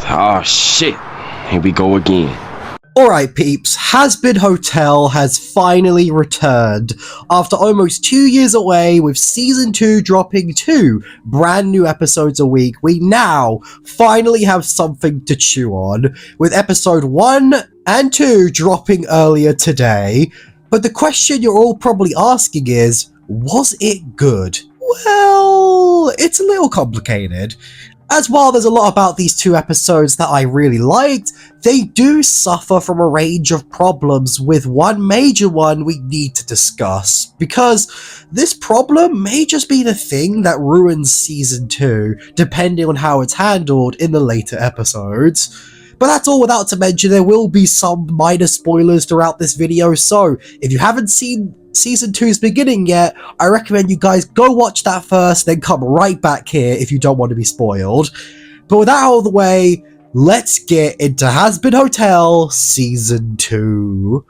Oh shit, here we go again. Alright peeps, Hazbin Hotel has finally returned. After almost 2 years away, with Season 2 dropping 2 brand new episodes a week, we now finally have something to chew on, with Episode 1 and 2 dropping earlier today. But the question you're all probably asking is, was it good? Well, it's a little complicated. As while there's a lot about these two episodes that I really liked, they do suffer from a range of problems, with one major one we need to discuss, because this problem may just be the thing that ruins Season 2, depending on how it's handled in the later episodes. But that's all without to mention there will be some minor spoilers throughout this video, so if you haven't seen Season 2's beginning yet, I recommend you guys go watch that first, then come right back here if you don't want to be spoiled. But with that out of the way, let's get into Hazbin Hotel Season 2.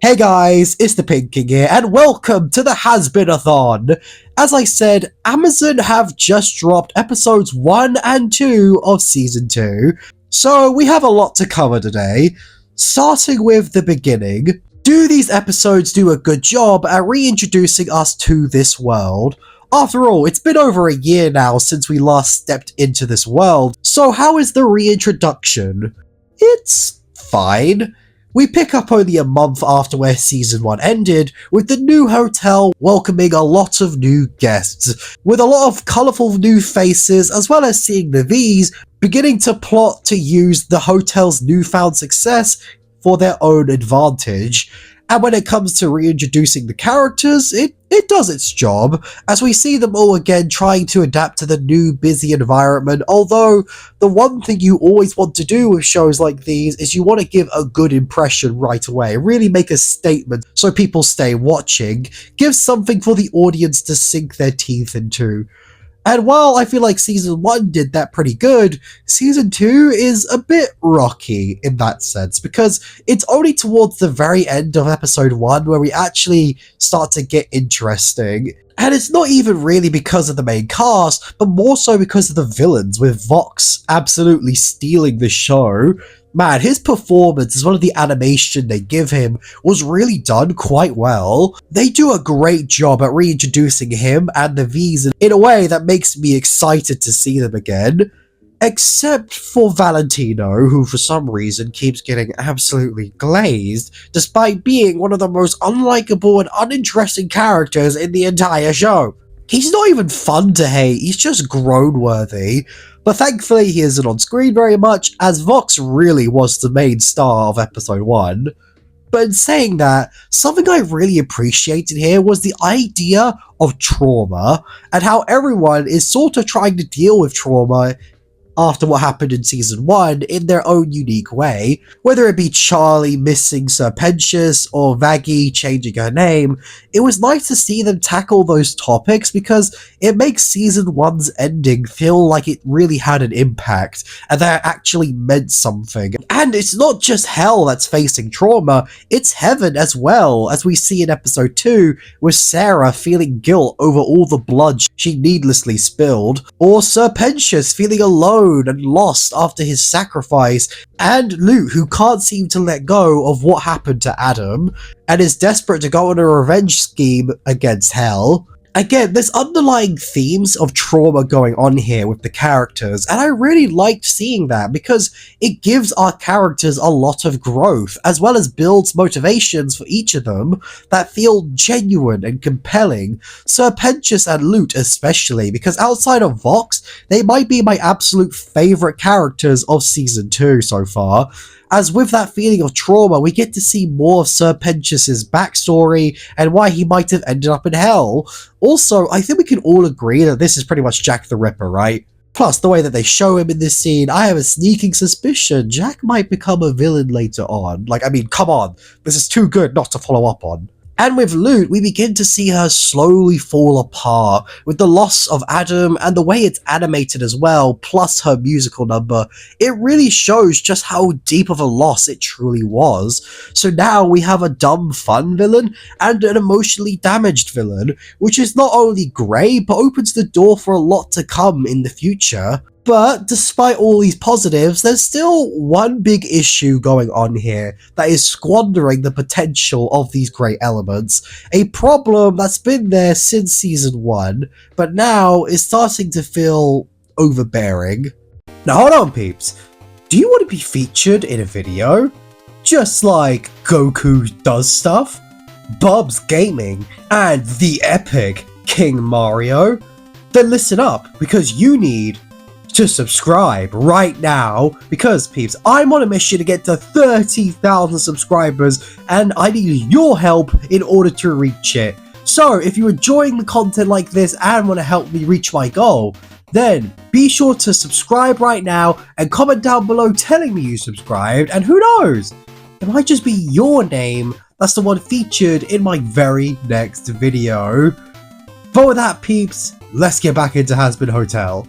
Hey guys, it's the Pink King here, and welcome to the Hazbin-a-thon. As I said, Amazon have just dropped episodes 1 and 2 of Season 2, so we have a lot to cover today. Starting with the beginning, do these episodes do a good job at reintroducing us to this world? After all, it's been over a year now since we last stepped into this world, so how is the reintroduction? It's fine. We pick up only a month after where Season 1 ended, with the new hotel welcoming a lot of new guests, with a lot of colourful new faces, as well as seeing the V's beginning to plot to use the hotel's newfound success for their own advantage. And when it comes to reintroducing the characters, it does its job, as we see them all again trying to adapt to the new busy environment, although the one thing you always want to do with shows like these is you want to give a good impression right away, really make a statement so people stay watching, give something for the audience to sink their teeth into. And while I feel like Season 1 did that pretty good, Season 2 is a bit rocky in that sense, because it's only towards the very end of Episode 1 where we actually start to get interesting. And it's not even really because of the main cast, but more so because of the villains, with Vox absolutely stealing the show. Man, his performance, as well as the animation they give him, was really done quite well. They do a great job at reintroducing him and the V's in a way that makes me excited to see them again. Except for Valentino, who for some reason keeps getting absolutely glazed, despite being one of the most unlikable and uninteresting characters in the entire show. He's not even fun to hate, he's just groan-worthy. But thankfully he isn't on screen very much, as Vox really was the main star of Episode 1. But in saying that, something I really appreciated here was the idea of trauma, and how everyone is sort of trying to deal with trauma after what happened in Season 1 in their own unique way, whether it be Charlie missing Sir Pentious or Vaggie changing her name. It was nice to see them tackle those topics because it makes Season 1's ending feel like it really had an impact and that it actually meant something. And it's not just hell that's facing trauma, it's heaven as well, as we see in Episode 2 with Sarah feeling guilt over all the blood she needlessly spilled, or Sir Pentious feeling alone and lost after his sacrifice, and Lute, who can't seem to let go of what happened to Adam and is desperate to go on a revenge scheme against Hell. Again, there's underlying themes of trauma going on here with the characters, and I really liked seeing that because it gives our characters a lot of growth, as well as builds motivations for each of them that feel genuine and compelling. Sir Pentious and Lute especially, because outside of Vox, they might be my absolute favourite characters of Season 2 so far. As with that feeling of trauma, we get to see more of Sir Pentious' backstory and why he might have ended up in hell. Also, I think we can all agree that this is pretty much Jack the Ripper, right? Plus, the way that they show him in this scene, I have a sneaking suspicion Jack might become a villain later on. Like, I mean, come on, this is too good not to follow up on. And with Lute, we begin to see her slowly fall apart, with the loss of Adam and the way it's animated as well, plus her musical number. It really shows just how deep of a loss it truly was. So now we have a dumb fun villain and an emotionally damaged villain, which is not only grey, but opens the door for a lot to come in the future. But despite all these positives, there's still one big issue going on here that is squandering the potential of these great elements. A problem that's been there since season 1, but now is starting to feel overbearing. Now hold on peeps, do you want to be featured in a video? Just like Goku does stuff, Bob's Gaming, and the epic King Mario? Then listen up, because you need to subscribe right now, because peeps, I'm on a mission to get to 30,000 subscribers and I need your help in order to reach it. So if you're enjoying the content like this and want to help me reach my goal, then be sure to subscribe right now and comment down below telling me you subscribed, and who knows, it might just be your name that's the one featured in my very next video. But with that peeps, let's get back into Hazbin Hotel.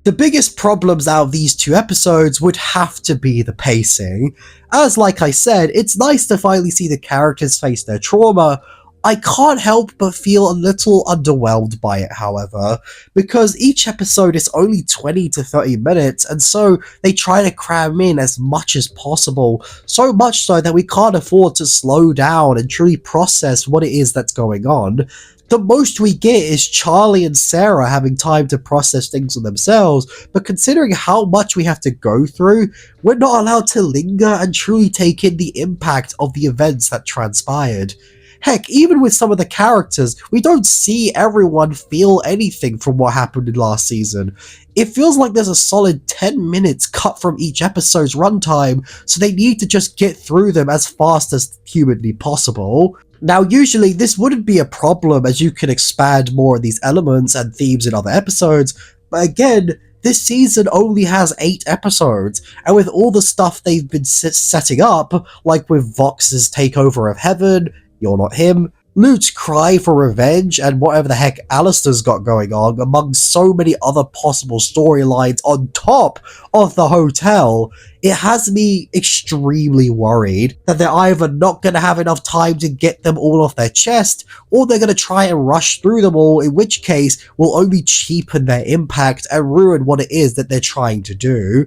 The biggest problems out of these 2 episodes would have to be the pacing. As like I said, it's nice to finally see the characters face their trauma. I can't help but feel a little underwhelmed by it, however, because each episode is only 20 to 30 minutes, and so they try to cram in as much as possible, so much so that we can't afford to slow down and truly process what it is that's going on. The most we get is Charlie and Sarah having time to process things on themselves, but considering how much we have to go through, we're not allowed to linger and truly take in the impact of the events that transpired. Heck, even with some of the characters, we don't see everyone feel anything from what happened in last season. It feels like there's a solid 10 minutes cut from each episode's runtime, so they need to just get through them as fast as humanly possible. Now, usually this wouldn't be a problem as you can expand more of these elements and themes in other episodes, but again, this season only has 8 episodes, and with all the stuff they've been setting up, like with Vox's takeover of Heaven, You're Not Him, Luke's cry for revenge, and whatever the heck Alistair's got going on, among so many other possible storylines on top of the hotel, it has me extremely worried that they're either not going to have enough time to get them all off their chest, or they're going to try and rush through them all, in which case will only cheapen their impact and ruin what it is that they're trying to do.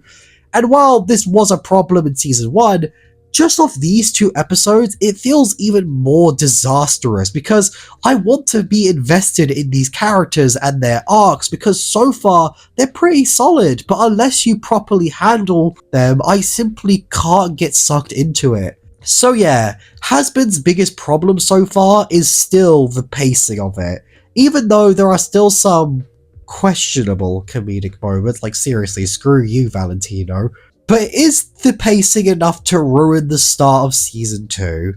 And while this was a problem in season 1, just off these 2 episodes, it feels even more disastrous because I want to be invested in these characters and their arcs because so far they're pretty solid, but unless you properly handle them, I simply can't get sucked into it. So yeah, Hazbin's biggest problem so far is still the pacing of it, even though there are still some questionable comedic moments, like seriously, screw you Valentino. But is the pacing enough to ruin the start of season 2?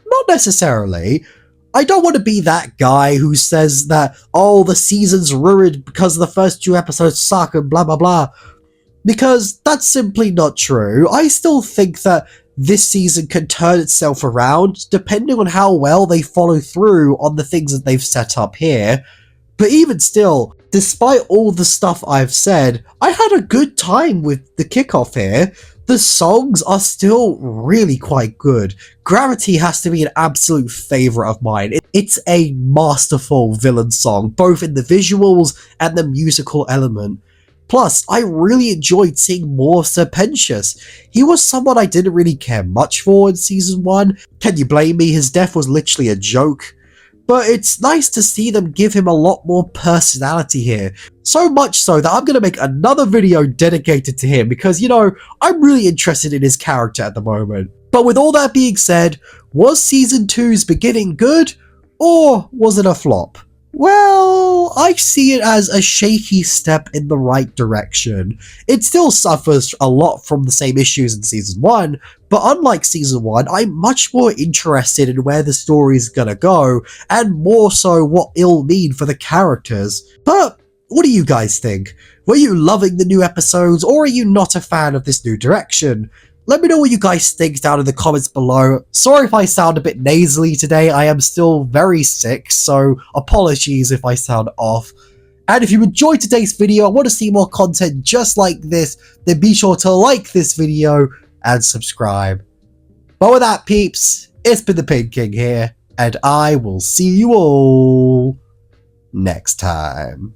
Not necessarily. I don't want to be that guy who says that, oh, the season's ruined because the first 2 episodes suck and blah blah blah, because that's simply not true. I still think that this season can turn itself around depending on how well they follow through on the things that they've set up here. But even still, despite all the stuff I've said, I had a good time with the kickoff here. The songs are still really quite good. Gravity has to be an absolute favourite of mine. It's a masterful villain song, both in the visuals and the musical element. Plus, I really enjoyed seeing more of Sir Pentious. He was someone I didn't really care much for in season 1. Can you blame me? His death was literally a joke. But it's nice to see them give him a lot more personality here. So much so that I'm going to make another video dedicated to him because, you know, I'm really interested in his character at the moment. But with all that being said, was Season 2's beginning good? Or was it a flop? Well, I see it as a shaky step in the right direction. It still suffers a lot from the same issues in Season 1, but unlike Season 1, I'm much more interested in where the story's gonna go, and more so what it'll mean for the characters. But what do you guys think? Were you loving the new episodes, or are you not a fan of this new direction? Let me know what you guys think down in the comments below. Sorry if I sound a bit nasally today, I am still very sick, so apologies if I sound off. And if you enjoyed today's video and want to see more content just like this, then be sure to like this video and subscribe. But with that peeps, it's been the Pink King here, and I will see you all next time.